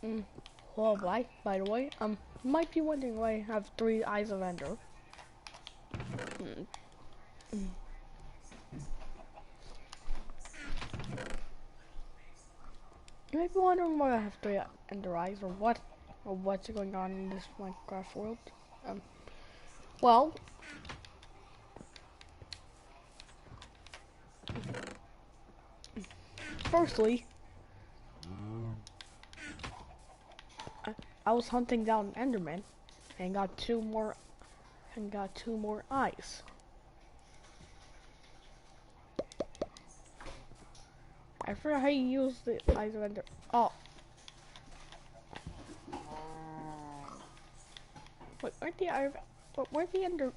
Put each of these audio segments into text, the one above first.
Mm. Well, by the way, you might be wondering why I have 3 eyes of Ender. Mm. Mm. You might be wondering why I have 3 Ender eyes, or what's going on in this Minecraft world. Um, well, firstly, I, I was hunting down Enderman, and got 2 more eyes. I forgot how you use the eyes of Ender. Oh, wait, where'd the eye? Where'd the Ender?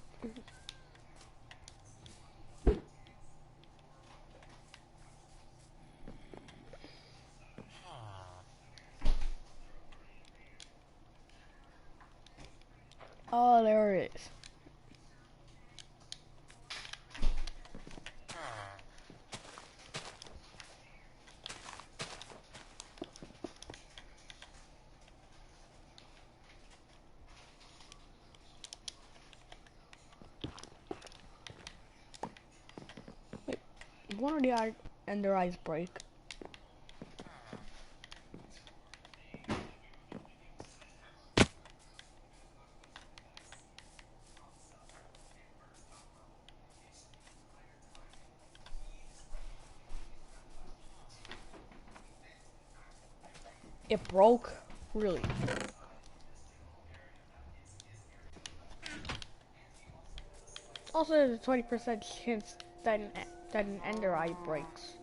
Oh, there it is. Wait, one of the Ender eyes break. It broke? Really? Also, there's a 20% chance that an Ender eye breaks.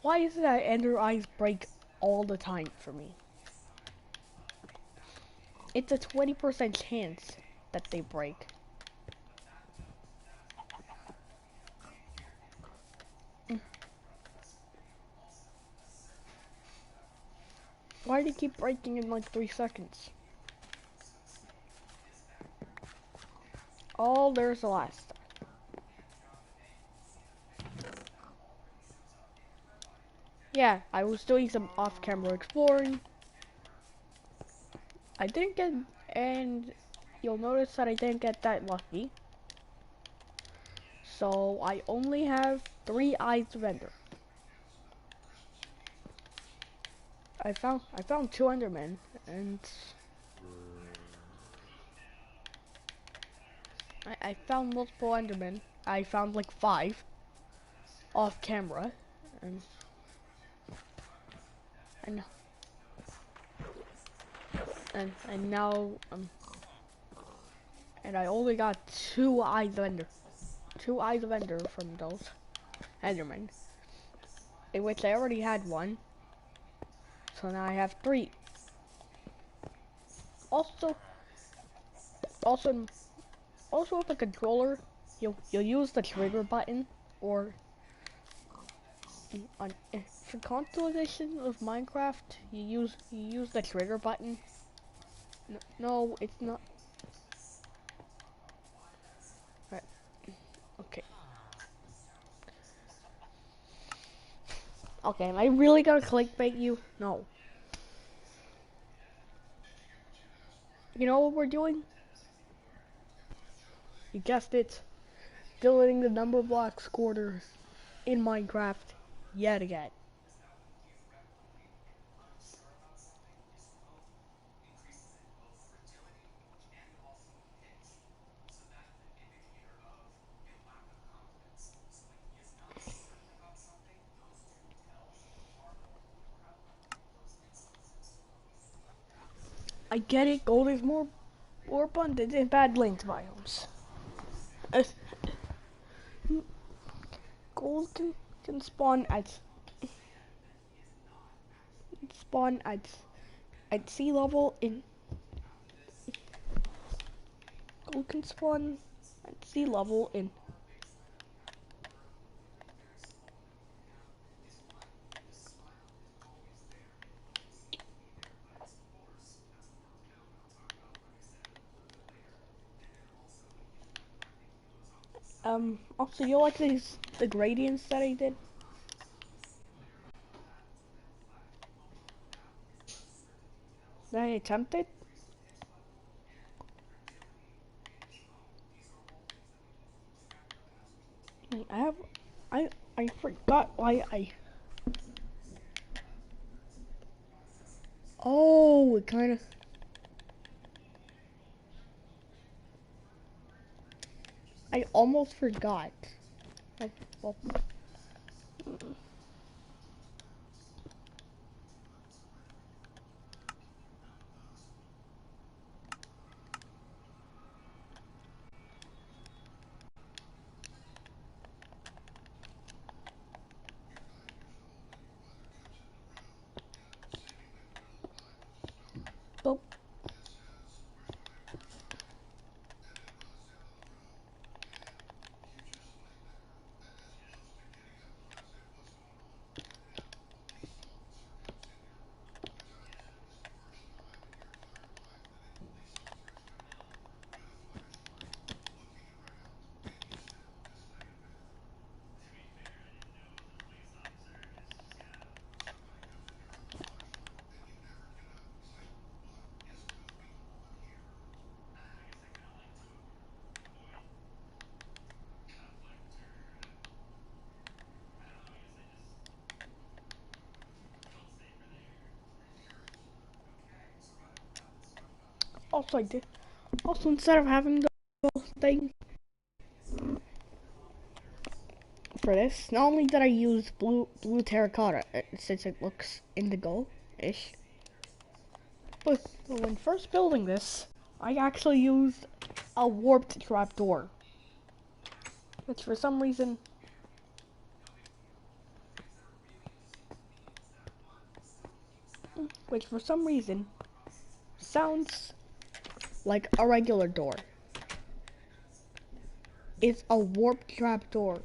Why is it that Ender eyes break all the time for me? It's a 20% chance that they break. Why do they keep breaking in like 3 seconds? Oh, there's the last. Yeah, I was doing some off-camera exploring. I didn't get, and you'll notice that I didn't get that lucky. So I only have 3 eyes of Ender. I found 2 Endermen, and I found multiple Endermen. I found like 5 off camera, and and and now and I only got 2 eyes of Ender, 2 eyes of Ender from those Endermen, in which I already had 1, so now I have 3. Also, also, also with the controller, you'll use the trigger button, or on for console edition of Minecraft, you use the trigger button. No, it's not. Right. Okay. Okay, am I really gonna clickbait you? No. You know what we're doing? You guessed it. Deleting the Numberblocks quarters in Minecraft yet again. I get it, gold is more abundant in Badlands biomes. Uh, gold can spawn at sea level in gold can spawn at sea level in also you like the gradients that I did? attempt it? I have, I, I forgot why I. Oh, it kind of. I almost forgot. Well, oh, also I did. Also, instead of having the thing for this, not only did I use blue terracotta since it looks indigo-ish, but when first building this, I actually used a warped trapdoor, which for some reason sounds like a regular door. It's a warped trapdoor.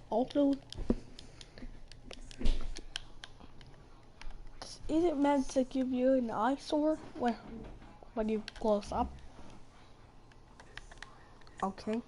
Also, is it meant to give you an eyesore? Well, when you close up. Okay.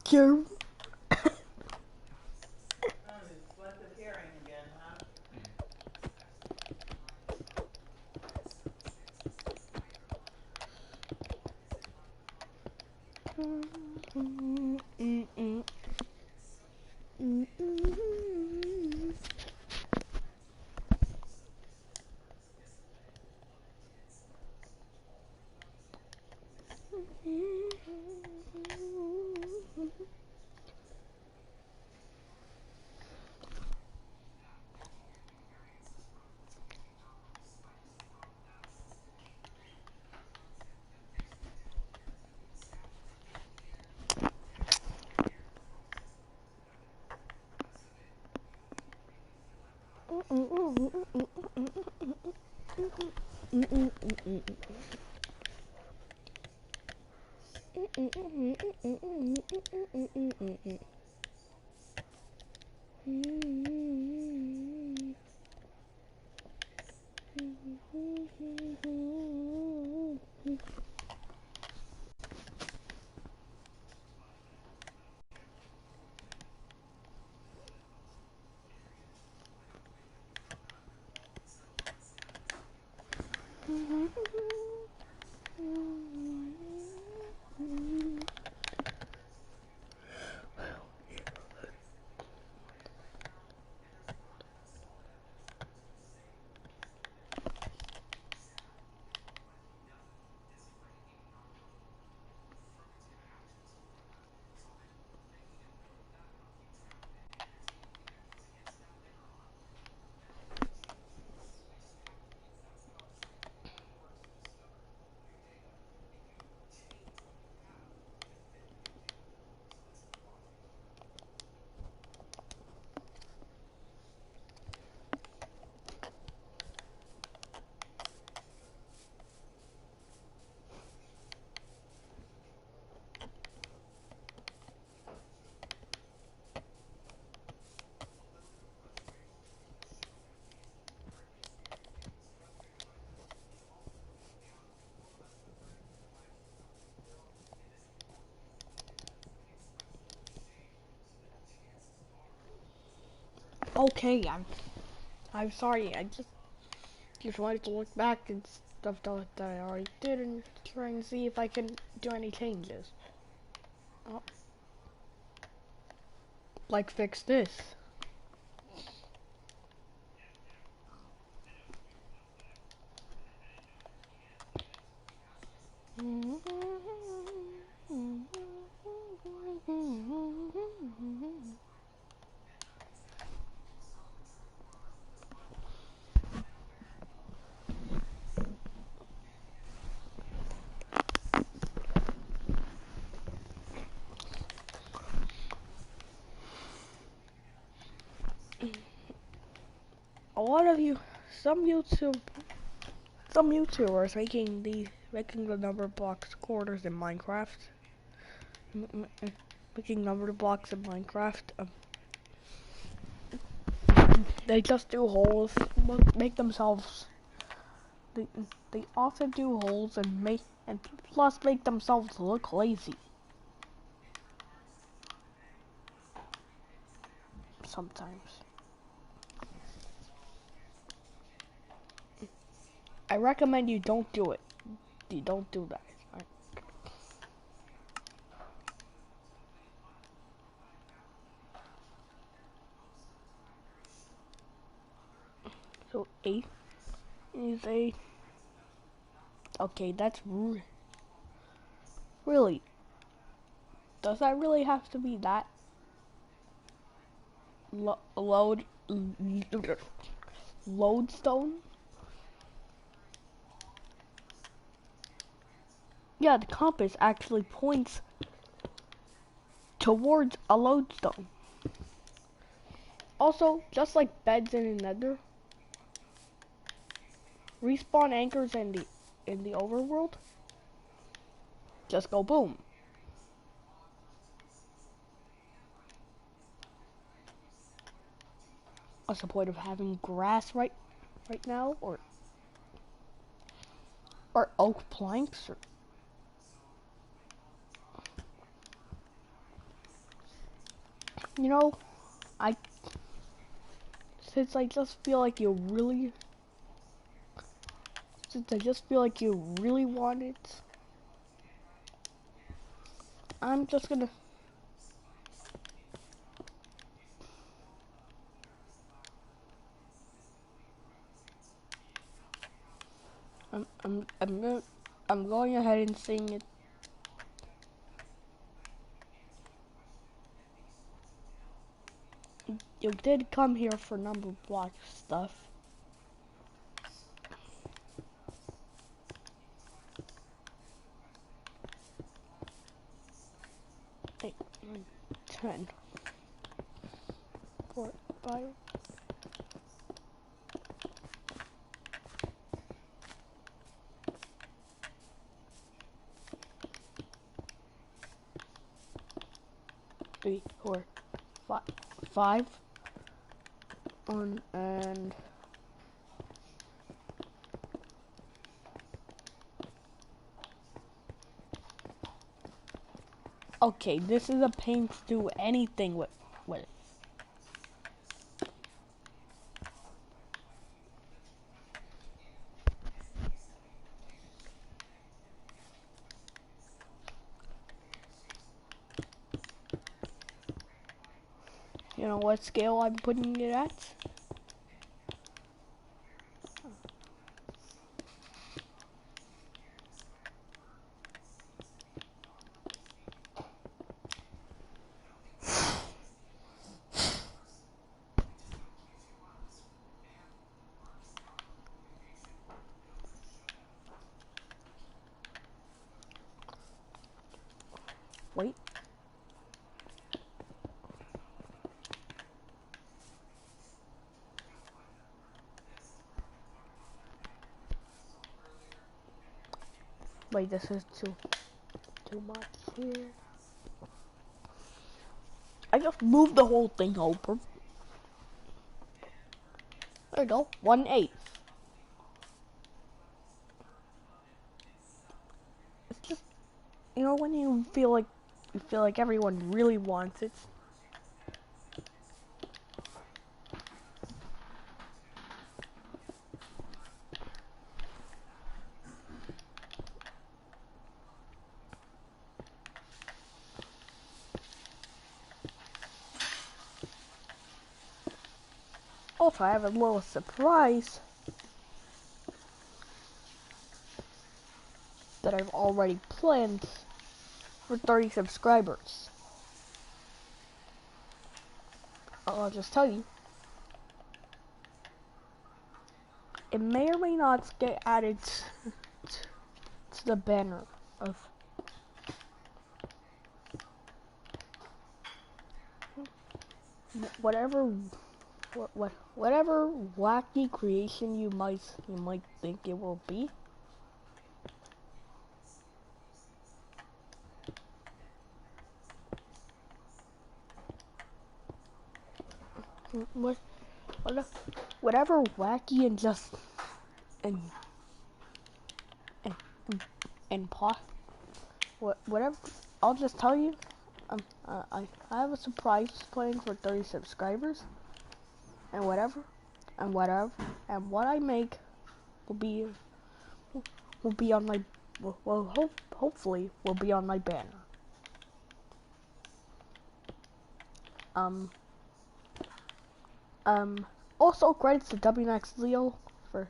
Sure. Okay, I'm sorry. I just wanted to look back and stuff that I already did and try and see if I can do any changes. Oh. Like fix this. A lot of you, some YouTubers making the number blocks quarters in Minecraft, making number blocks in Minecraft. They just do holes, make themselves. They often do holes and plus make themselves look lazy. sometimes. I recommend you don't do it. You don't do that. Alright. So 8 is a... Okay, that's really... Does that really have to be that? Lodestone? Yeah, the compass actually points towards a lodestone. Also, just like beds in the Nether, respawn anchors in the overworld just go boom. What's the point of having grass right now, or oak planks, or you know, since I just feel like you really want it, I'm just gonna I'm going ahead and saying it. You did come here for Numberblocks stuff. 8, 9, 10, 4, 5. Three, 4, 5, and okay, this is a pain to do anything with. You know what scale I'm putting it at? Wait. Wait, this is too much here. I just moved the whole thing over. There you go, 1/8. It's just, you know, when you feel like everyone really wants it. Also, I have a little surprise that I've already planned for 30 subscribers. I'll just tell you. It may or may not get added to the banner of whatever wacky creation you might think it will be. Whatever wacky and just and whatever. I'll just tell you, I have a surprise plan for 30 subscribers, and whatever, and whatever, and what I make will be on my hopefully will be on my banner. Also credits to WNX Leo for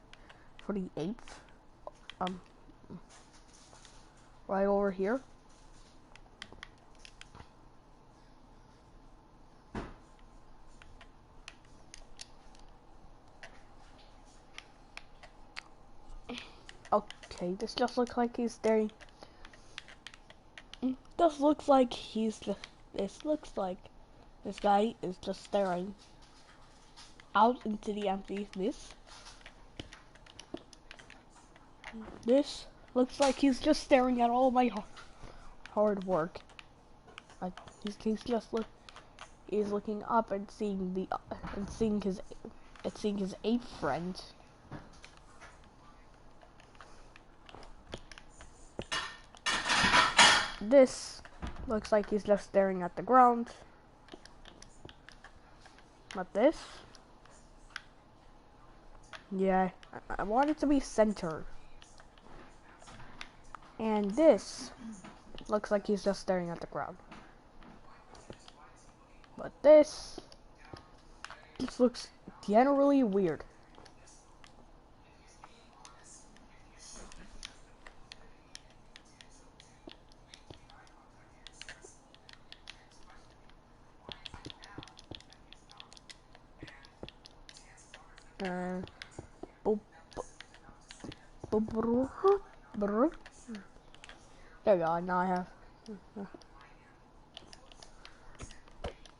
the 8th. Right over here. Okay, this just looks like he's staring. This looks like this looks like this guy is just staring out into the emptiness. This looks like he's just staring at all my hard work. Like he's just he's looking up and seeing his ape friend. This looks like he's just staring at the ground. But this, yeah, I want it to be centered. And this looks like he's just staring at the ground. But this looks generally weird. There we go. Now I have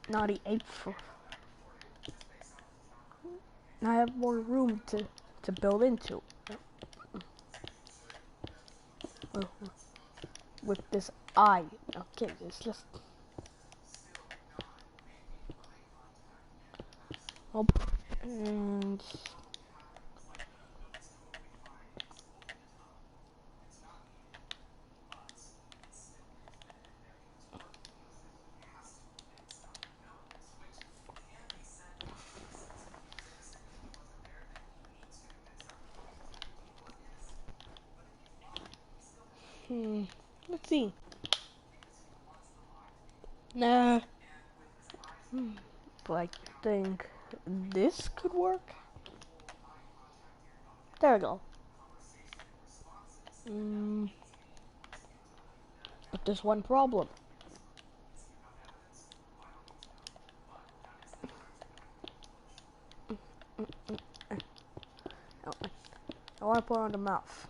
naughty ape. Now I have more room to build into. With this eye. Okay, it's just. Oh, and. Let's see. Nah. But I think this could work. There we go. But there's one problem. I want to put on the mouth.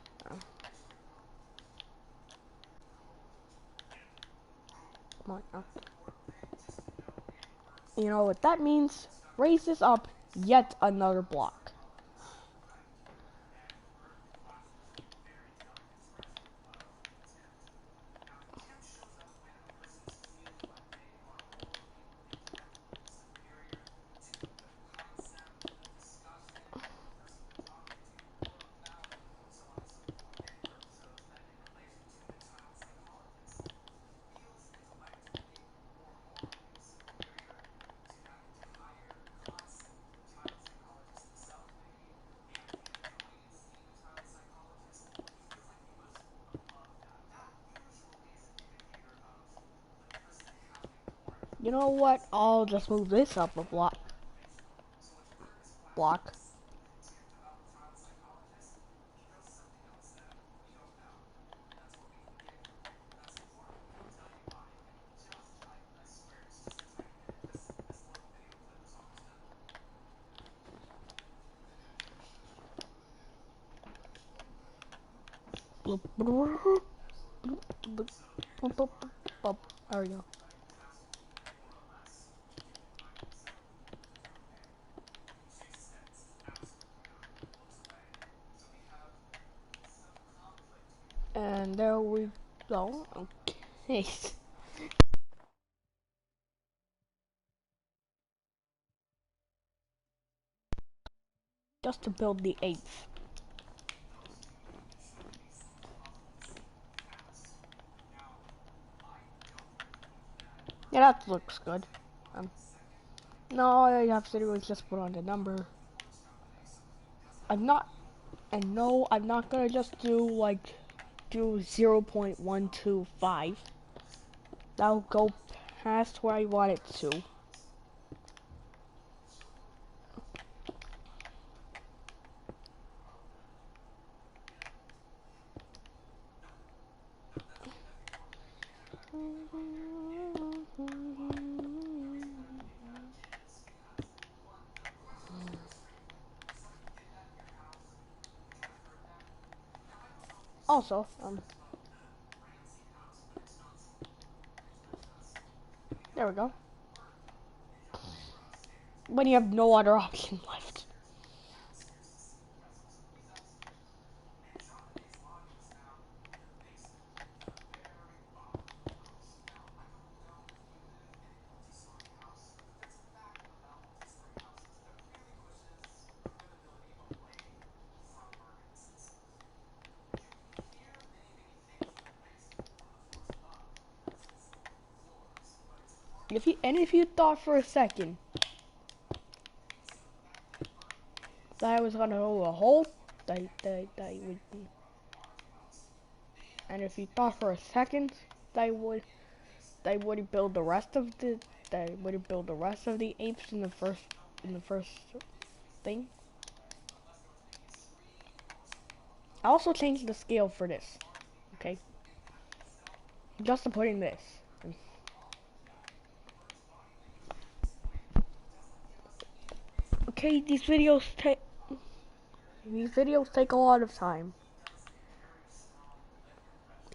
Come on. You know what that means? Raise this up yet another block. You know what? I'll just move this up a block. There we go. And there we go. Okay. Just to build the 8th. Yeah, that looks good. No, all I have to do is just put on the number. I'm not, and no, I'm not gonna just do 0.125. That'll go past where I want it to. Also, there we go. When you have no other option left. If you thought for a second that I was gonna go a hole, that would be. And if you thought for a second that I would build the rest of the apes in the first thing. I also changed the scale for this. Okay, just to put in this. Okay, these videos take a lot of time.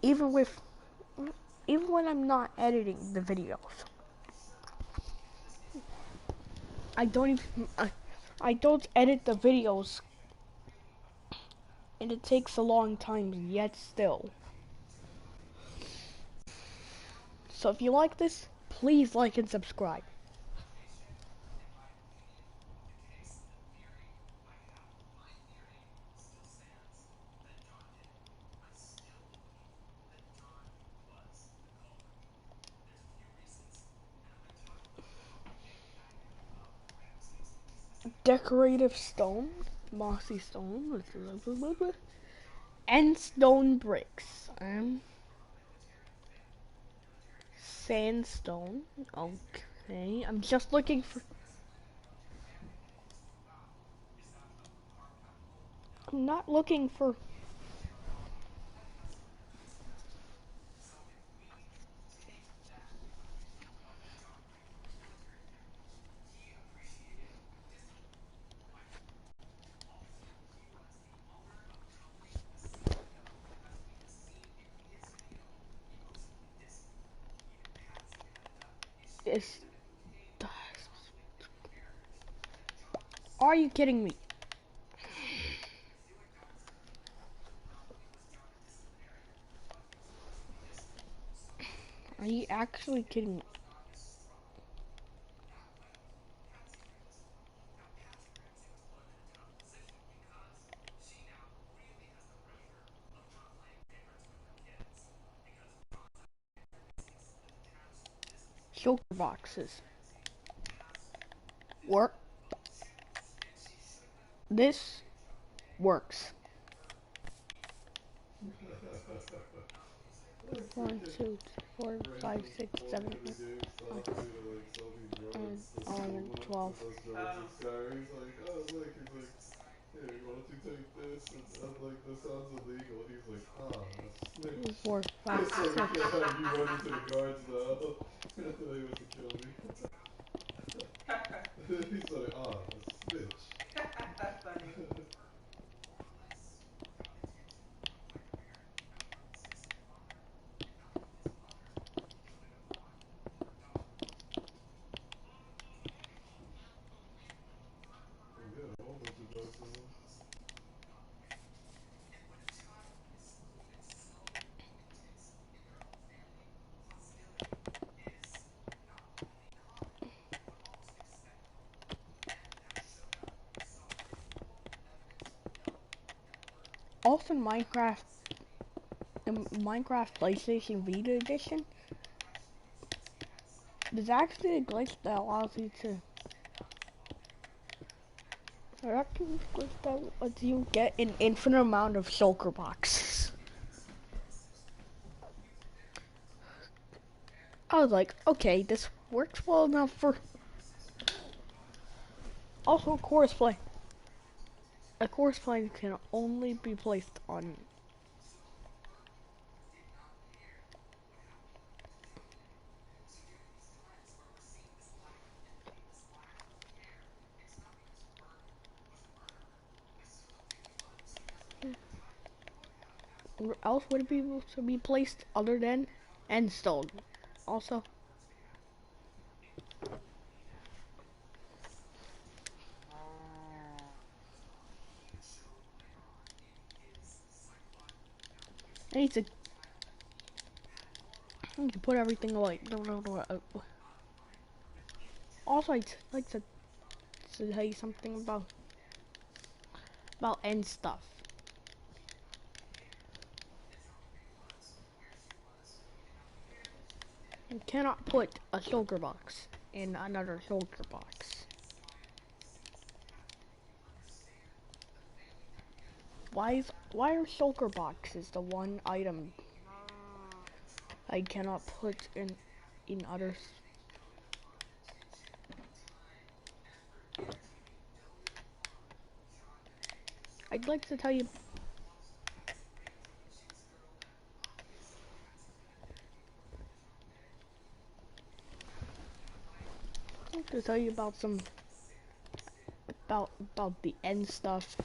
Even with even when I'm not editing the videos. I don't even I don't edit the videos, and it takes a long time yet still. So if you like this, please like and subscribe. Decorative stone, mossy stone, and stone bricks. Sandstone. Okay, I'm just looking for. I'm not looking for. This. Are you kidding me? Are you actually kidding me? Shulker boxes. Work. This works. 1, 2, 4, 5, 6, 7, 11, 12. Four, five, six. Also, the Minecraft PlayStation Vita edition, There's actually a glitch that allows you to. There's actually a glitch that lets you get an infinite amount of shulker boxes. I was like, okay, this works well enough for. Also, chorus play. A chorus plane can only be placed on. Where else would it be able to be placed other than end stone? Also, I need to put everything away. No. Also, I'd like to tell you something about end stuff. You cannot put a shulker box in another shulker box. Why are shulker boxes the one item I cannot put in others? I'd like to tell you. I'd like to tell you about some about the end stuff.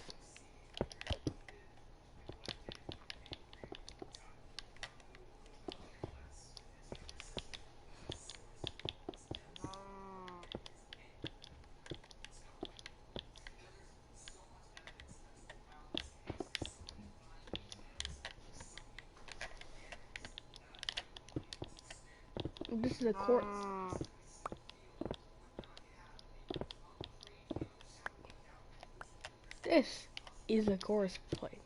This is a court. This is a chorus plate.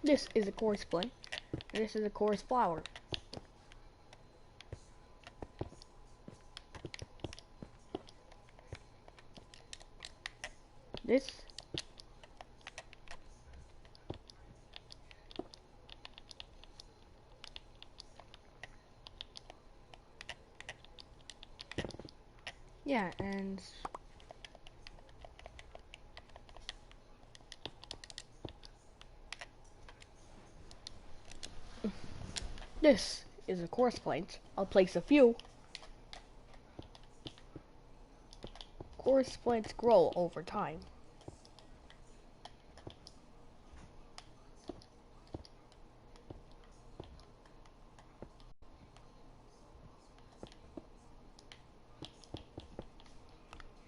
This is a chorus plate, and this is a chorus flower. This yeah, and this is a chorus plate. I'll place a few. Chorus plates grow over time.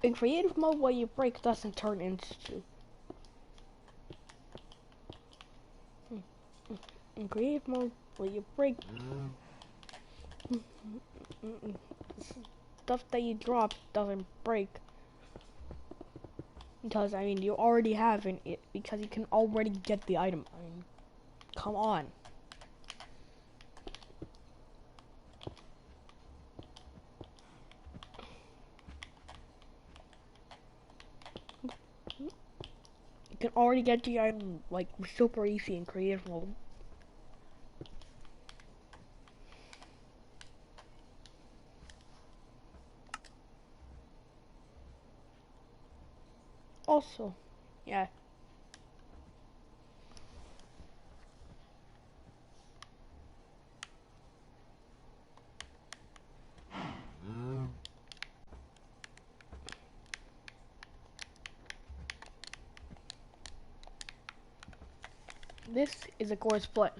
In creative mode, what you break doesn't turn into. In creative mode, what you break. Stuff that you drop doesn't break. Because, I mean, you already have it because you can already get the item. I mean, come on. You can already get the item, like, super easy in creative mode. Also, yeah. This is a chorus plate.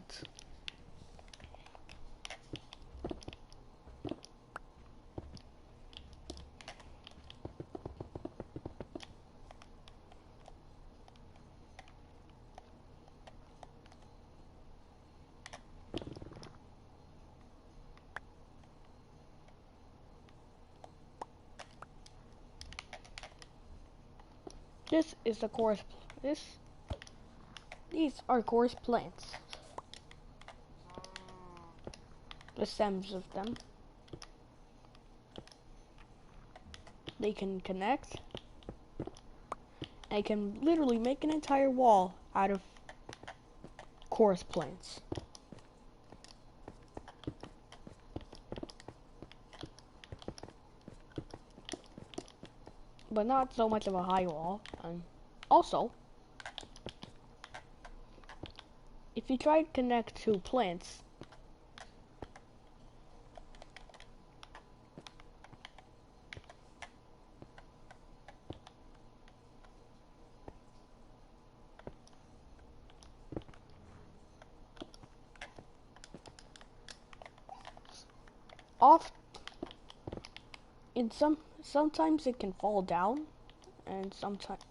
This is the chorus. These are chorus plants. The stems of them. They can connect. I can literally make an entire wall out of chorus plants. But not so much of a high wall. Also, if you try to connect two plants, off in sometimes it can fall down, and sometimes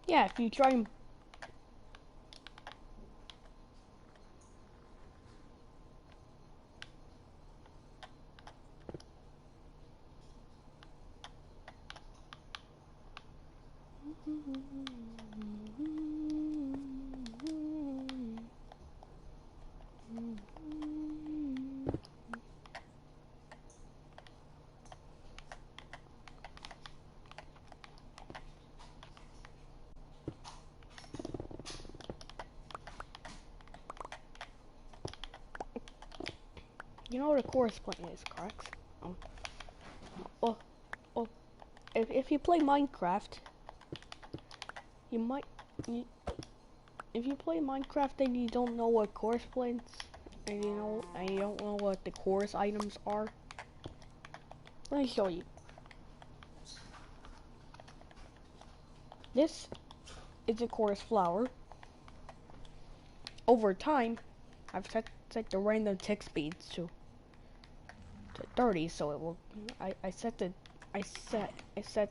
yeah, if you try and you know what a chorus plant is, correct? Oh, oh, if you play Minecraft, you might, if you play Minecraft and you don't know what chorus plants, and you don't know what the chorus items are, let me show you. This is a chorus flower. Over time, I've set the random tick speeds to 30, so it will. I set the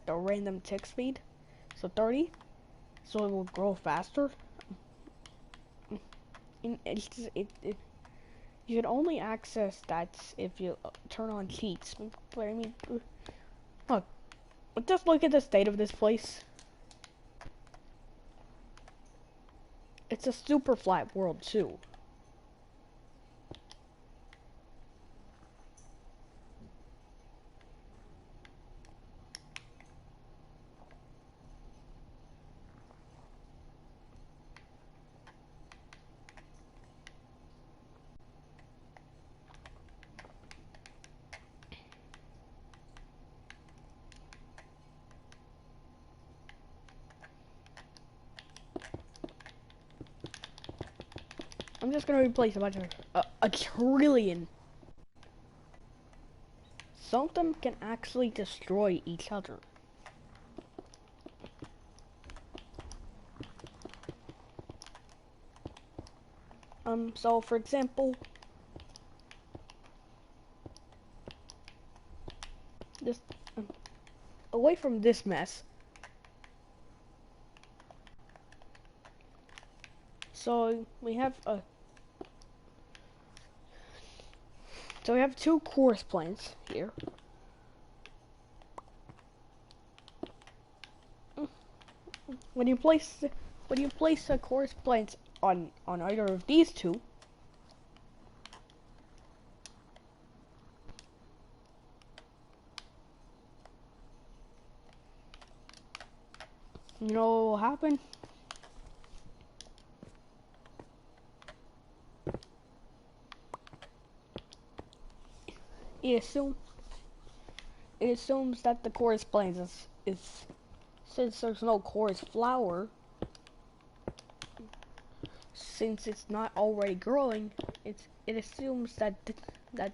random tick speed, so 30, so it will grow faster. And you can only access that if you turn on cheats. But I mean, look, just look at the state of this place. It's a super flat world too. I'm just gonna replace a bunch of a trillion. Some of them can actually destroy each other. So for example, just away from this mess. So we have two chorus plants here. When you place the chorus plants on either of these two, you know what will happen? It assumes that the chorus plant is since there's no chorus flower, since it's not already growing, it assumes that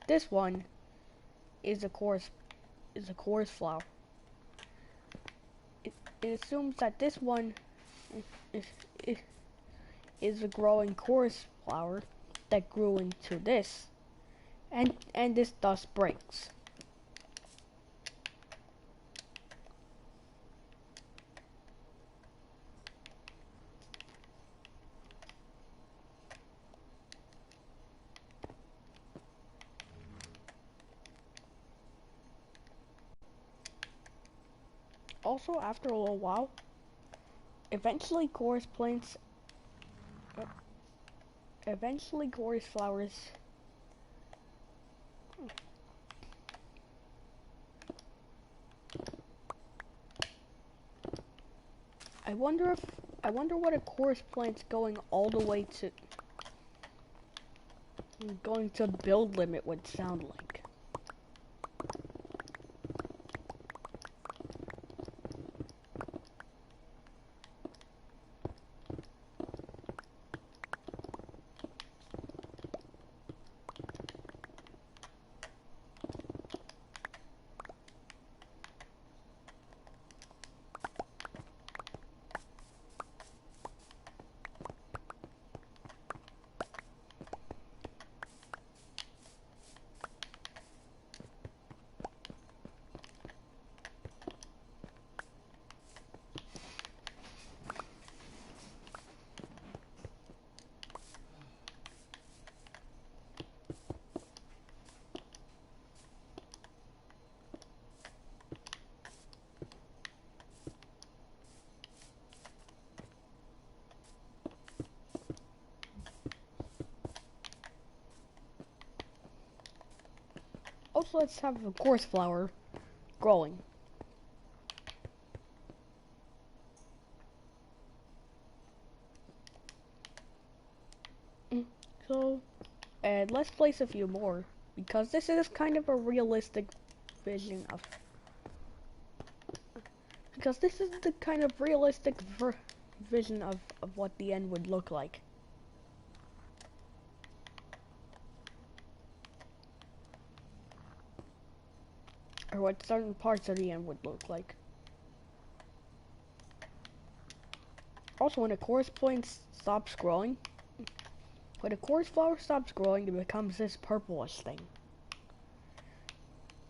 this one is a chorus flower. It assumes that this one is, is is a growing chorus flower that grew into this, and this thus breaks. Also, after a little while, eventually chorus plants, eventually chorus flowers. I wonder what a chorus plant's going all the way to build limit would sound like. Also, let's have a chorus flower growing. So, and let's place a few more, because this is kind of a realistic vision of, because this is the kind of realistic vision of what the end would look like. Or what certain parts of the end would look like. Also, when a chorus plant stops growing, when a chorus flower stops growing, it becomes this purplish thing,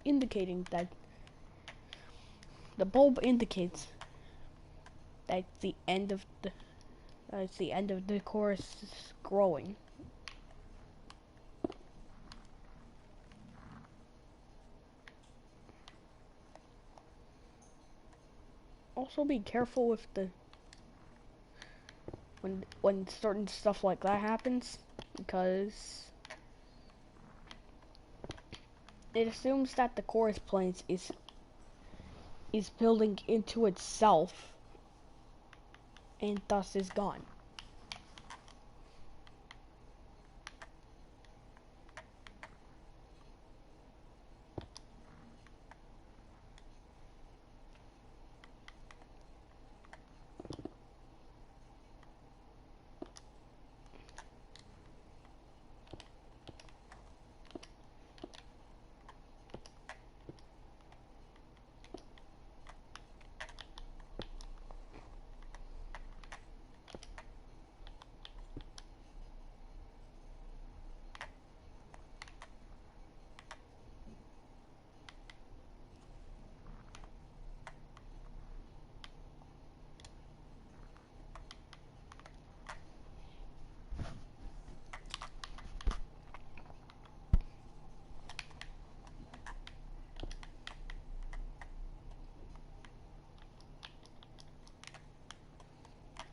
indicating that the bulb indicates that it's the end of the chorus growing. Also, be careful with the when certain stuff like that happens, because it assumes that the chorus plant is building into itself and thus is gone.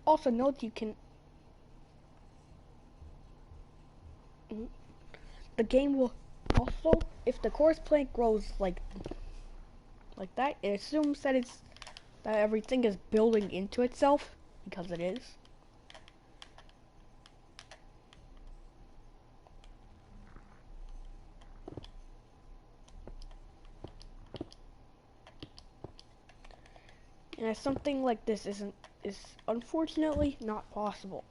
Also note you can the game will also, if the chorus plant grows like that, it assumes that that everything is building into itself, because it is. And something like this is unfortunately not possible.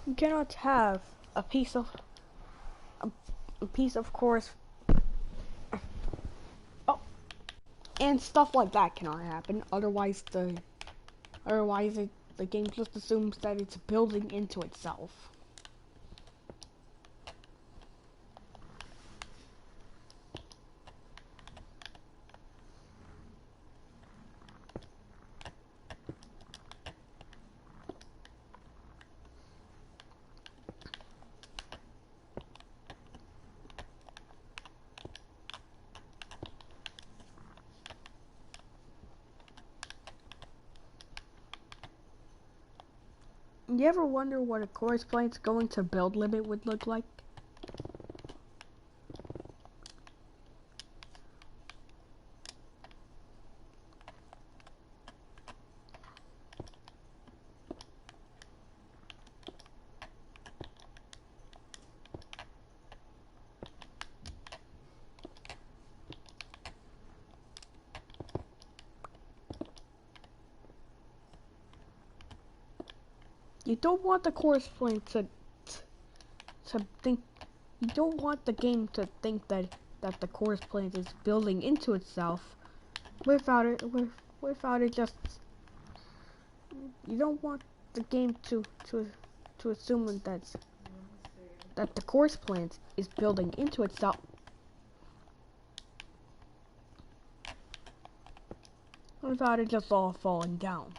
You cannot have a piece of chorus, and stuff like that cannot happen. Otherwise, the game just assumes that it's building into itself. You ever wonder what a chorus plant's going to build limit would look like? You don't want the chorus plant to think. You don't want the game to think that the chorus plant is building into itself without it just. You don't want the game to assume that the chorus plant is building into itself. Without it just all falling down.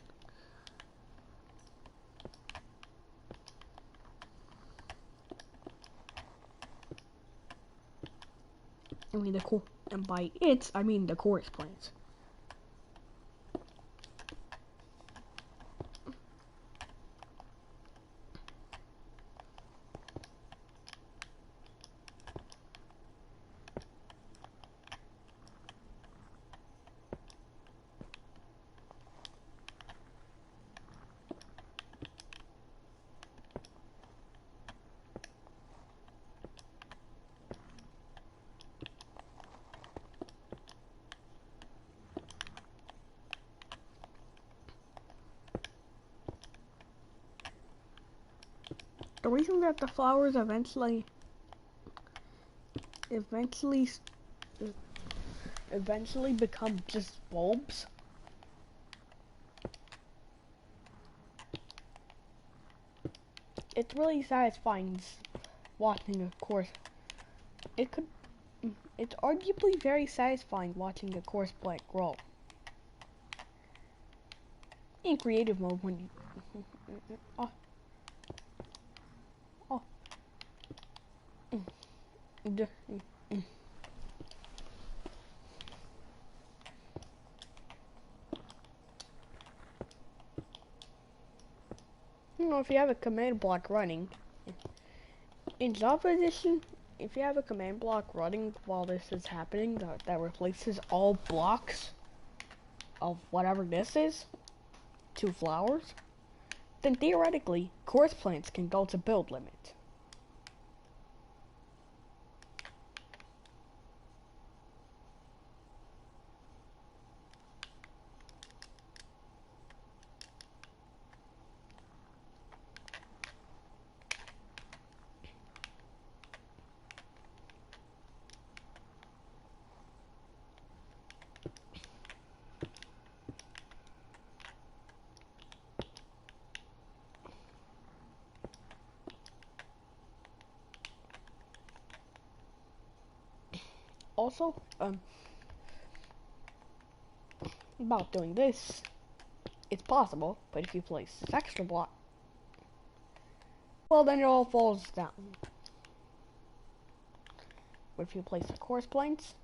I mean and by it, I mean the chorus plants. The reason that the flowers eventually become just bulbs it's really satisfying watching a course. It's arguably very satisfying watching a course plant grow. In creative mode when you You know, if you have a command block running in Java Edition, if you have a command block running while this is happening that replaces all blocks of whatever this is to flowers, then theoretically course plants can go to build limit. Also, about doing this, it's possible, but if you place this extra block, well then it all falls down. But if you place the course planes,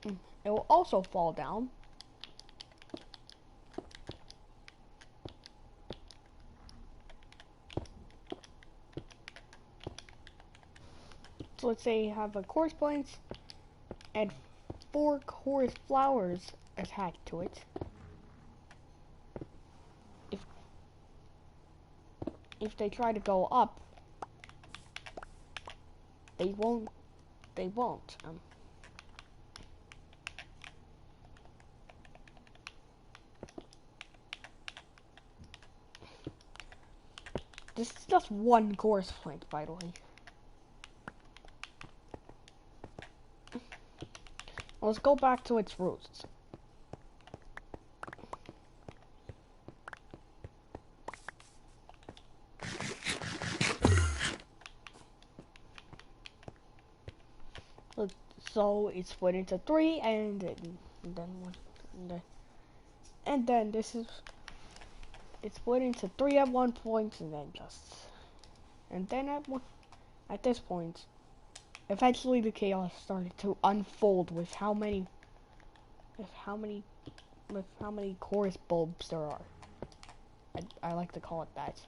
it will also fall down. So let's say you have a course planes and 4 chorus flowers attached to it. If they try to go up, they won't. This is just one course plant, by the way. Let's go back to its roots. So it's split into 3, and then this is it's split into 3 at one point, and then at this point, eventually the chaos started to unfold with how many chorus bulbs there are. I like to call it that.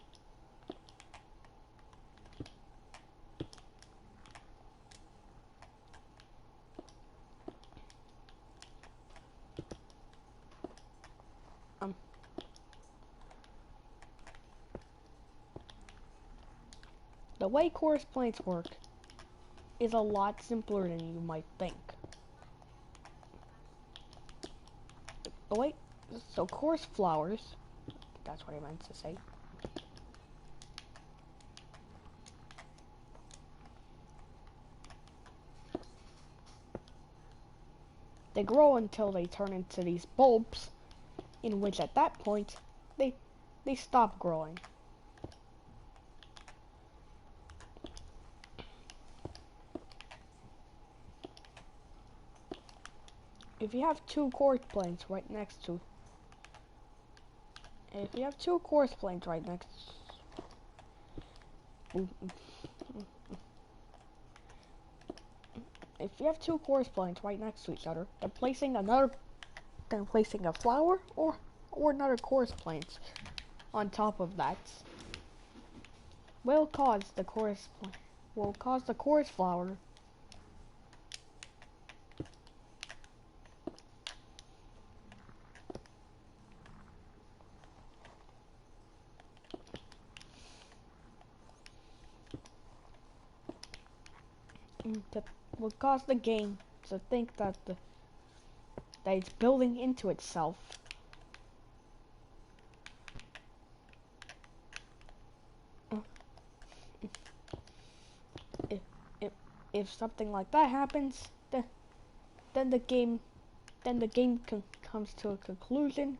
The way course planes work is a lot simpler than you might think. Oh wait, so course flowers, that's what I meant to say. They grow until they turn into these bulbs, in which at that point, they stop growing. If you have two course planes right next to, if you have two course planes right next, if you have two course planes right next to each other, then placing a flower or another course planes on top of that will cause the course flower that will cause the game to think that it's building into itself. If something like that happens, then the game comes to a conclusion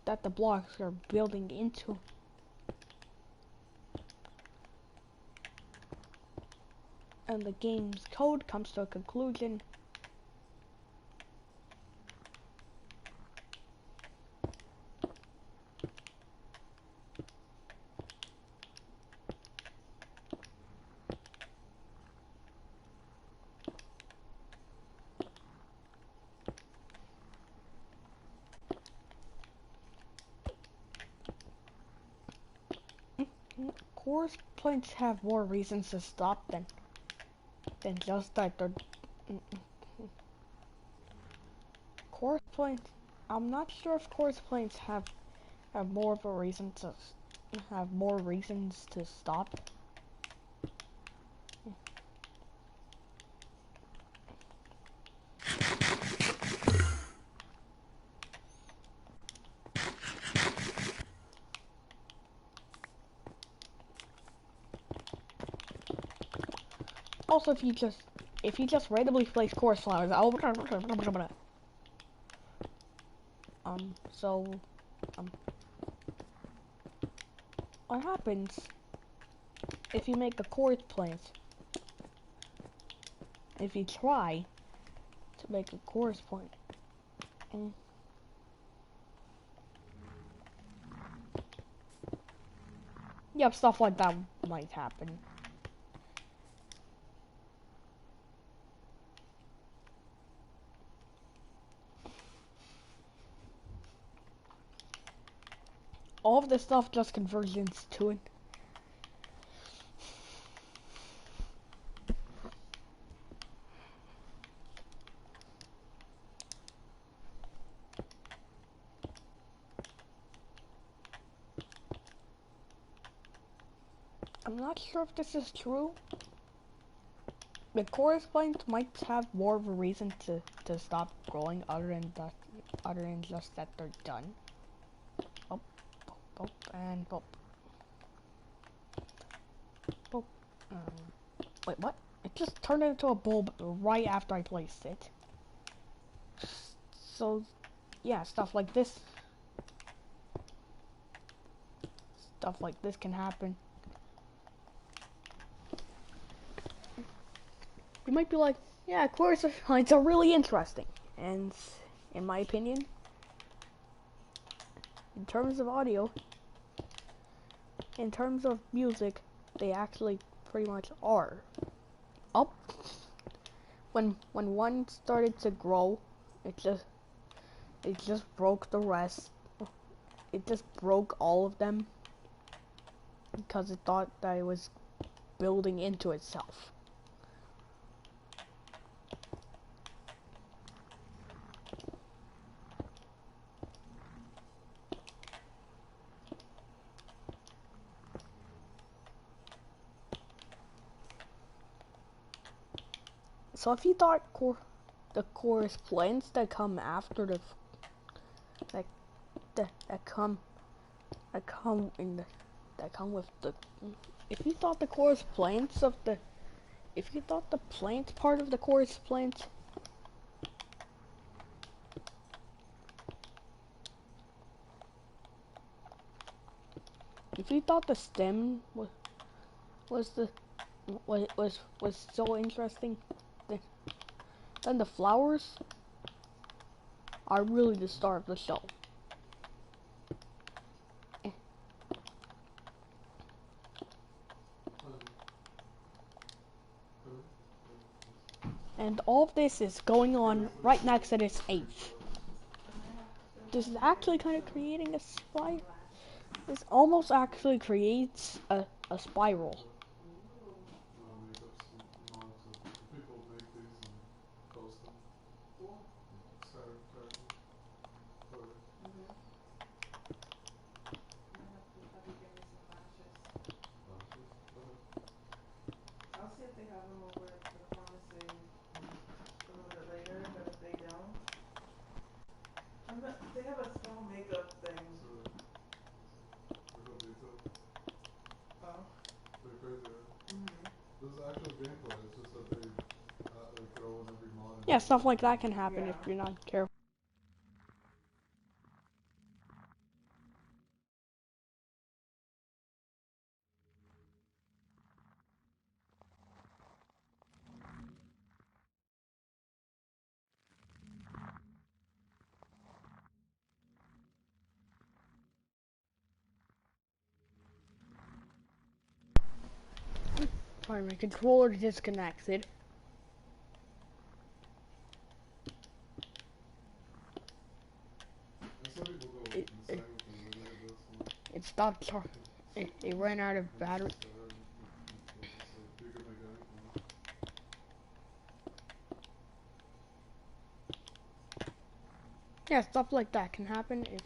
that the blocks are building into. And the game's code comes to a conclusion course planes have more reasons to stop than just that they're course planes. I'm not sure if course planes have more of a reason to have more reasons to stop. Also, if you just randomly place course flowers, what happens if you make a course plant? If you try to make a course plant, yep, stuff like that might happen. All of this stuff just conversions to it. I'm not sure if this is true. The course planes might have more of a reason to stop growing other than just that they're done. Oh, boop, and boop. Boop. Wait, what? It just turned into a bulb right after I placed it. So, yeah, stuff like this can happen. You might be like, yeah, course planes are really interesting. And in my opinion, in terms of audio, in terms of music, they actually pretty much are. Up when one started to grow, it just broke the rest. it just broke all of them because it thought that it was building into itself. So if you thought the chorus plants that come after the that come in the that come with the if you thought the chorus plants of the if you thought the plant part of the chorus plant if you thought the stem was the was so interesting, then the flowers are really the star of the show. And all of this is going on right next to this H. This is actually kind of creating a spiral. This almost actually creates a spiral. I'll see if they have them over at the pharmacy a little bit later, but if they don't, they have a small makeup thing. Oh. Pretty crazy, right? This is actual gameplay, it's just that they like throw in every mod. Yeah, stuff like that can happen if you're not careful. Sorry, my controller disconnected. It stopped. It ran out of battery. Yeah, stuff like that can happen if.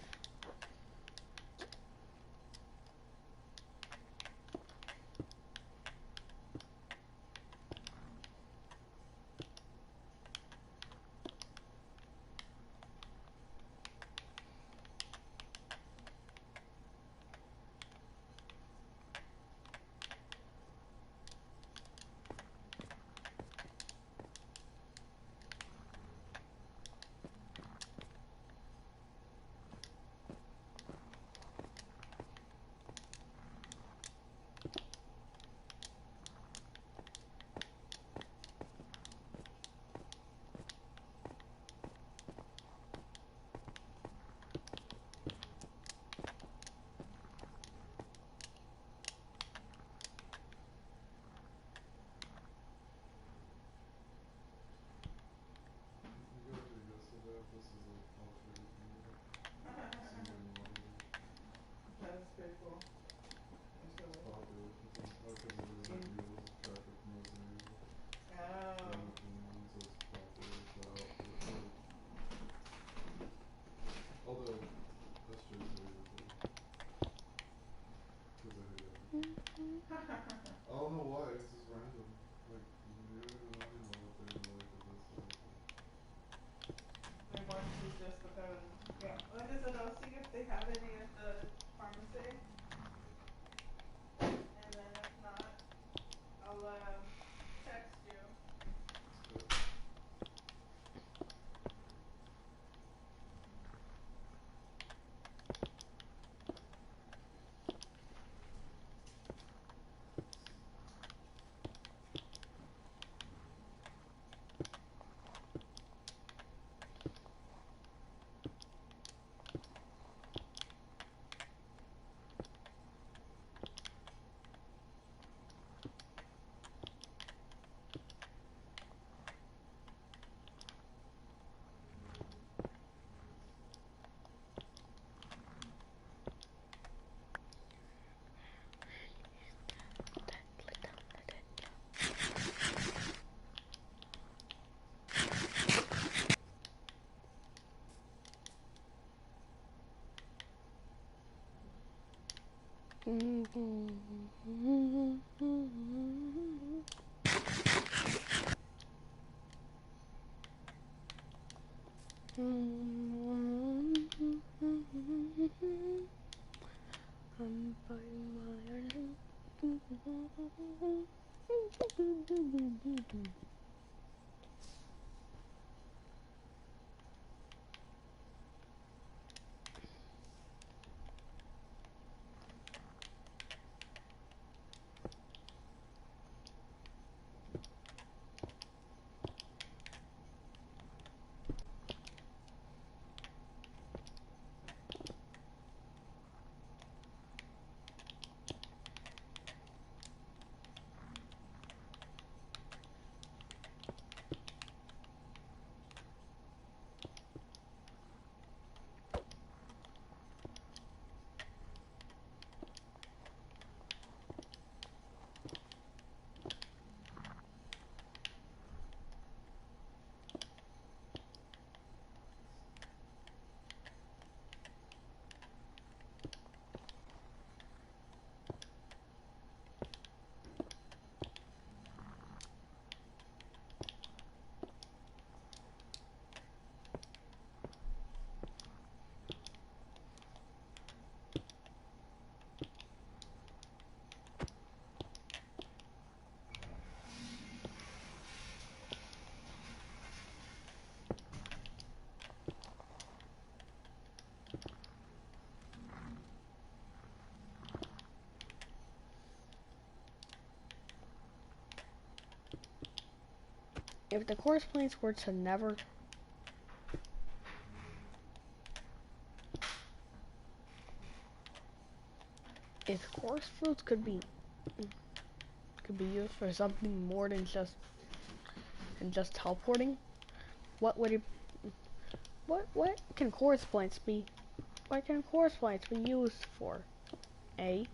That is pretty cool. Actually. Although, that's true too. I don't know why, it's just random. Like, you don't even know what they like of this stuff. They want to just because, yeah. Like I said, I'll see if they have any at the pharmacy. And then if not, I'll text you. If the course planes were to never... If course fruits could be used for something more than just teleporting, what would it... What can course planes be? What can course planes be used for? A.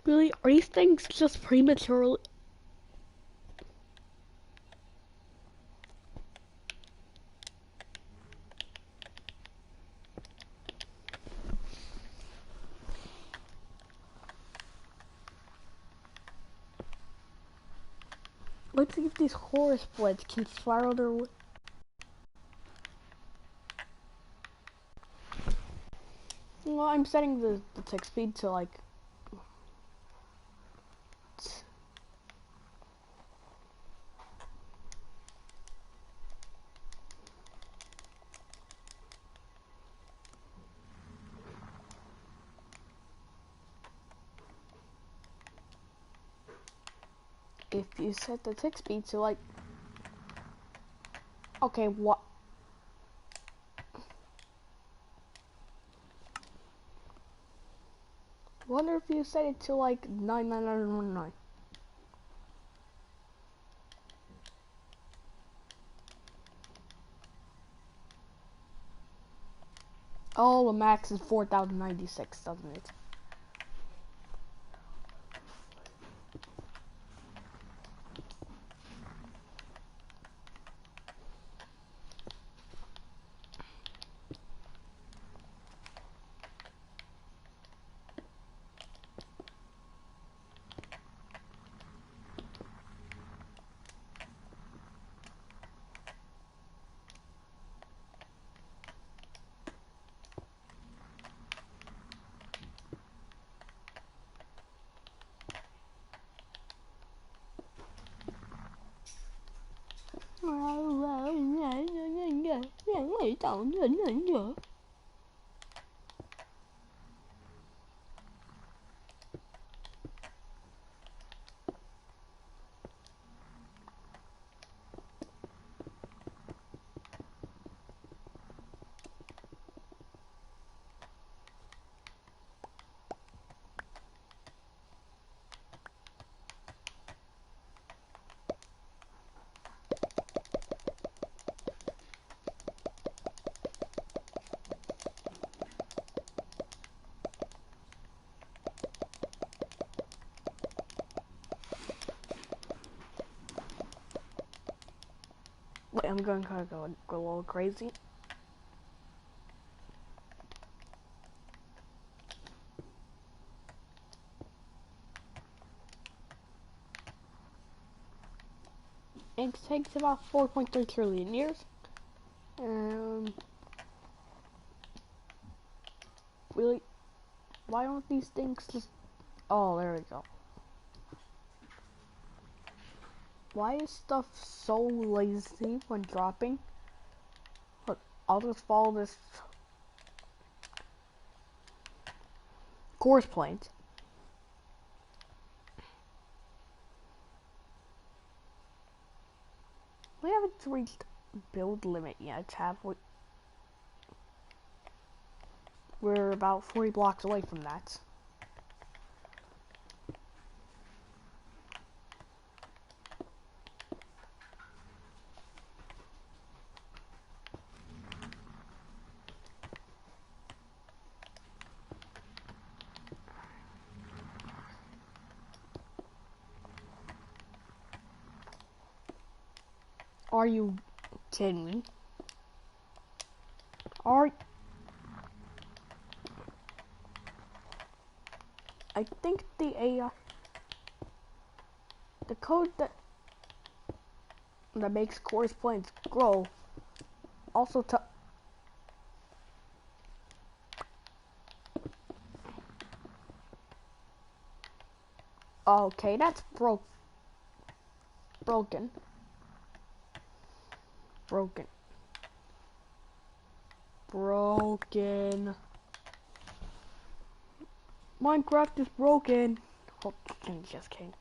Really? Are these things just prematurely? Let's see if these horse blades can spiral their way. Well, I'm setting the tick speed to like... If you set the tick speed to like... Okay, what? Wonder if you set it to like 99919. Oh, the max is 4096, doesn't it? Wait, I'm going to go a little crazy. It takes about 4.3 trillion years. Really? Why don't these things just... Oh, there we go. Why is stuff so lazy when dropping? Look, I'll just follow this course point. We haven't reached build limit yet, have we? We're about 40 blocks away from that. Are you kidding me? I think the AI, the code that makes course points grow, also okay, that's broken. Minecraft is broken. Oh, just kidding.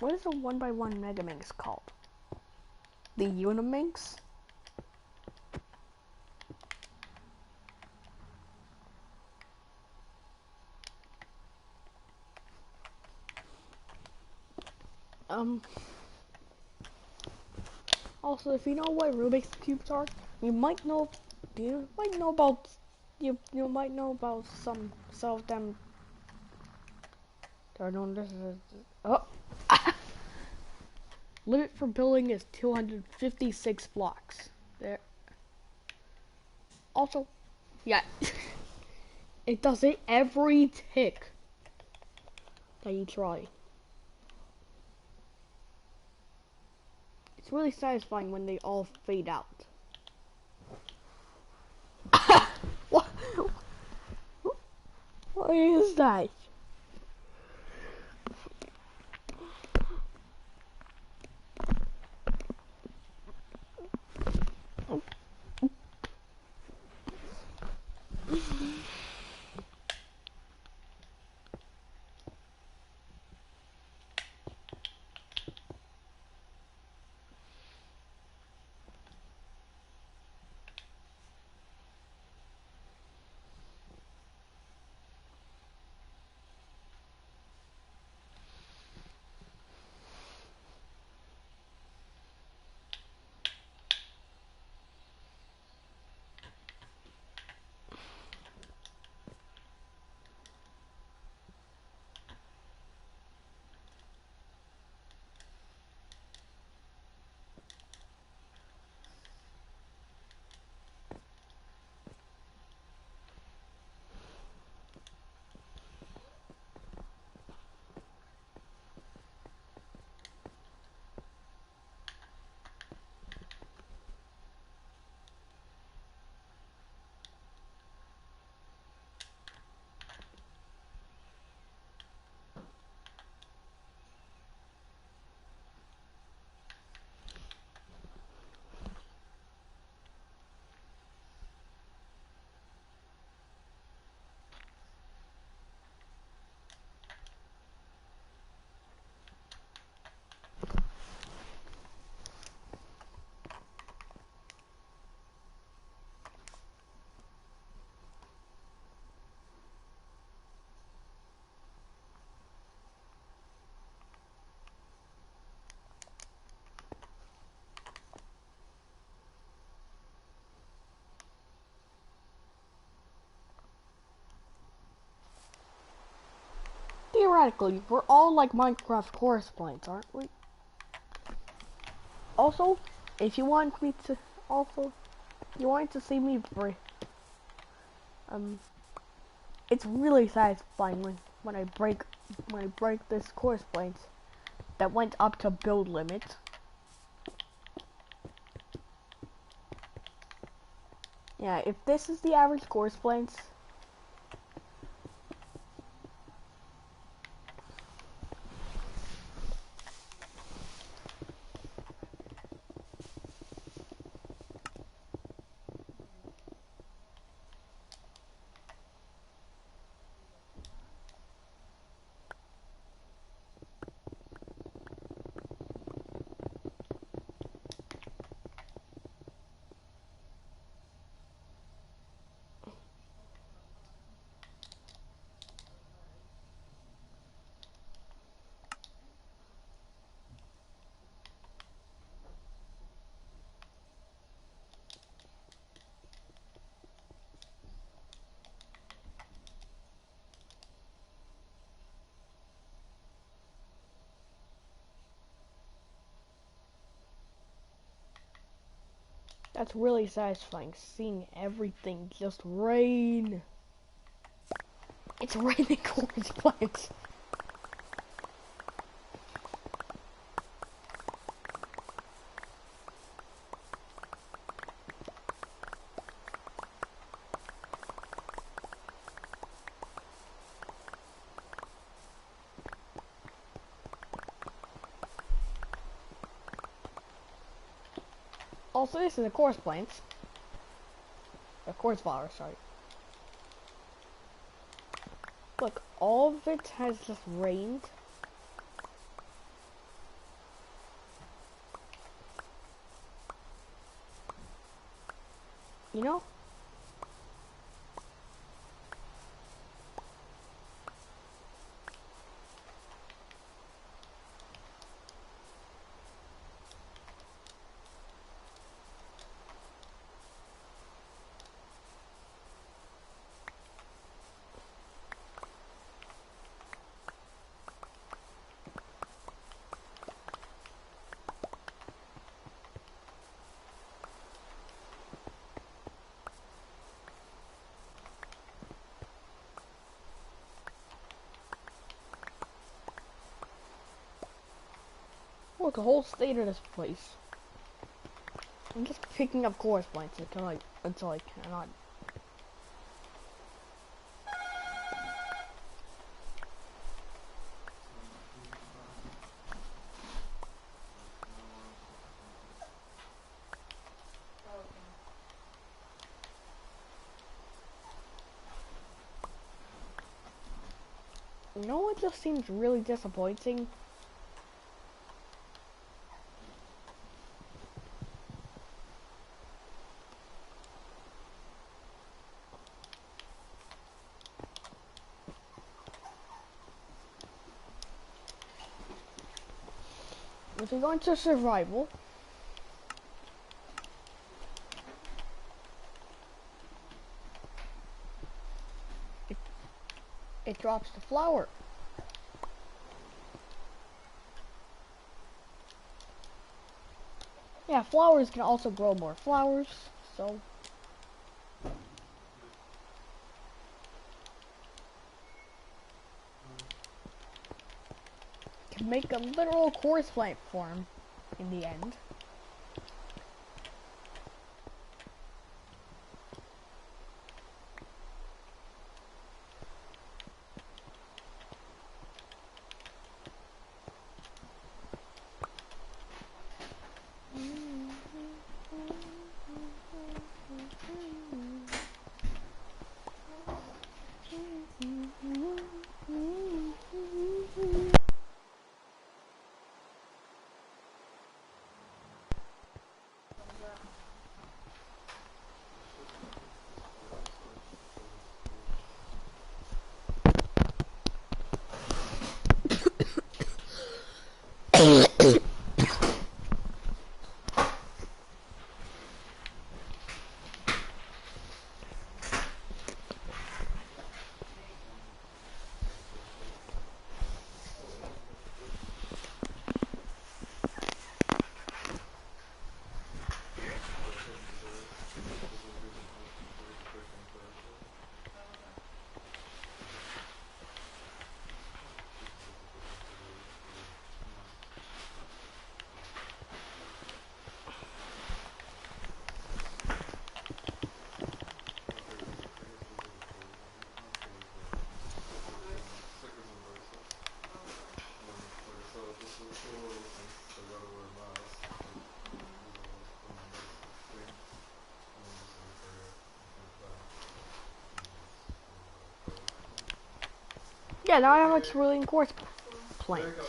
What is a 1x1 Mega Minx called? The Uniminx? Also, if you know what Rubik's cubes are, you might know. You might know about. You might know about some of them. They're known as. Oh. Limit for building is 256 blocks. There. Also, yeah, it does it every tick that you try. It's really satisfying when they all fade out. What? What is that? Theoretically, we're all like Minecraft course points, aren't we? Also, if you want me to, you want to see me break, it's really satisfying when I break this course point that went up to build limit. Yeah, if this is the average course points. That's really satisfying, seeing everything just rain. It's raining course points. Also, this is a course points. A course flower, sorry. Look, all of it has just rained. You know? Look, a whole state of this place. I'm just picking up chorus points until I cannot. Oh, okay. You know what just seems really disappointing? If we go into survival, it drops the flower. Yeah, flowers can also grow more flowers, so can make a literal chorus plant farm in the end. What was that? Oh, okay. Stickers and bracelets. Oh, okay. And like I said, just the little since they gotta wear masks, like Mhm. these are like the numbers thing. And then just like right here, like that. And just Yeah, now I have a okay. trillion chorus Cool. There you plants. go.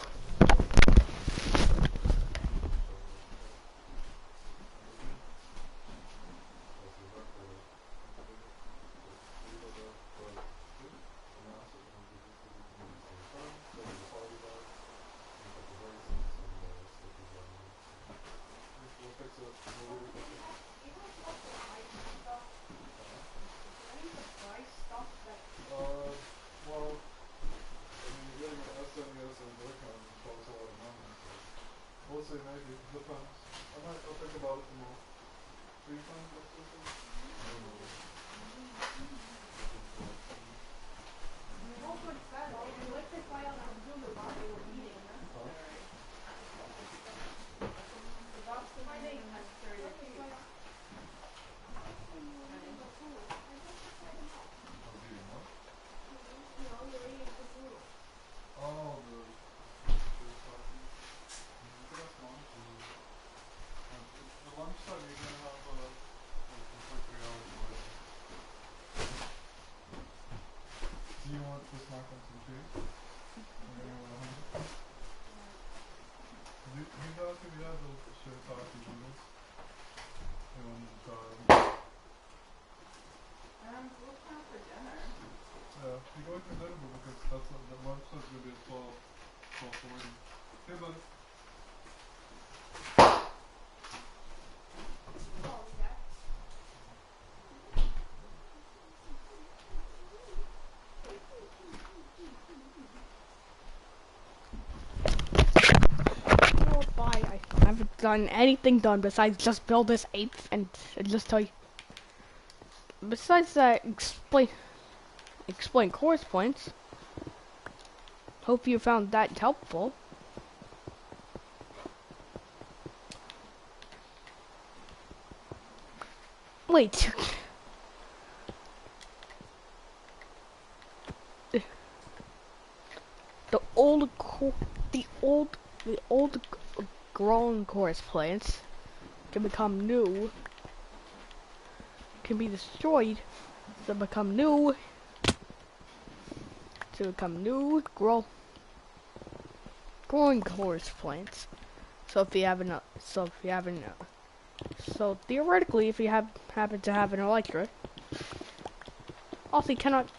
We'll fix it. We'll leave it like this. You know supplies stuff? Can I use supplies stuff that Well, I mean, you're getting an SNES and Joy-Con costs a lot of money, so we'll see, maybe, depends. I'll think about it tomorrow. Three times, what's this one? I don't know. I also expect if you electrify on a computer while they were eating. Huh? Alright. So that's the Might thing. be necessary to keep running. I'm eating what? You know, you're eating the food. Oh, the shiitake. You can ask Mom to. The lunchtime you're gonna have like it's like 3 hours away. Do you want to snack on some cheese? Or you want a honey? He's asking me to have those shiitake noodles. He wanted to try them. done anything done besides just build this 8th and just tell you. Besides that, explain course points. Hope you found that helpful. Wait. The old grown course plants can become new. Can be destroyed to become new. Growing course plants. So theoretically, if you happen to have an electric, also you cannot